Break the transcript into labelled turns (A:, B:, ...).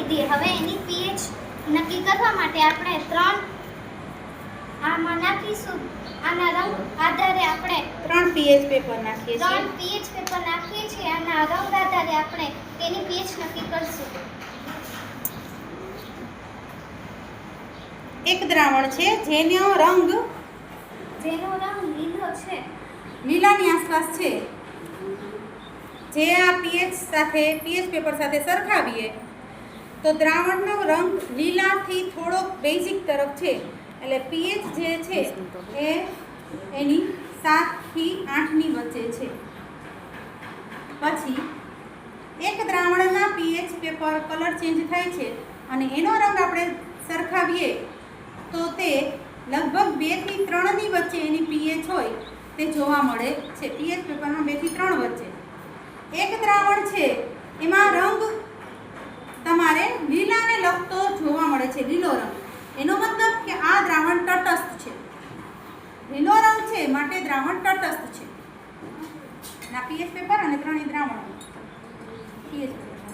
A: લીધી. હવે એની પીએચ નક્કી કરવા માટે આપણે 3 આમાં નાખીશું. આના રંગ આધારે આપણે
B: 3 પીએચ પેપર નાખીએ છીએ.
A: 3 પીએચ પેપર નાખીએ છીએ. આના રંગ આધારે આપણે તેની પીએચ નક્કી કરશું.
B: એક દ્રાવણ છે જેનો રંગ
A: લીલો છે,
B: લીલાની આસપાસ છે. જે આ પીએચ પેપર સાથે સરખાવીએ તો દ્રાવણનો રંગ લીલાથી થોડોક બેઝિક તરફ છે. એટલે પીએચ જે છે એ એની 7 થી 8 ની વચ્ચે છે. પછી એક દ્રાવણના પીએચ પેપર કલર ચેન્જ થાય છે અને એનો રંગ આપણે સરખાવીએ તો તે લગભગ 2 થી 3 ની વચ્ચે એની પીએચ હોય તે જોવા મળે છે. પીએચ પેપરમાં 2 થી 3 વચ્ચે એક દ્રાવણ છે એમાં રંગ તમારે લીલાને લગતો જોવા મળે છે, લીલો રંગ. એનો મતલબ કે આ દ્રાવણ તટસ્થ છે. લીલો રંગ છે માટે દ્રાવણ તટસ્થ છે. ના પીએચ પેપર અને 3 દ્રાવણ પીએચ પેપર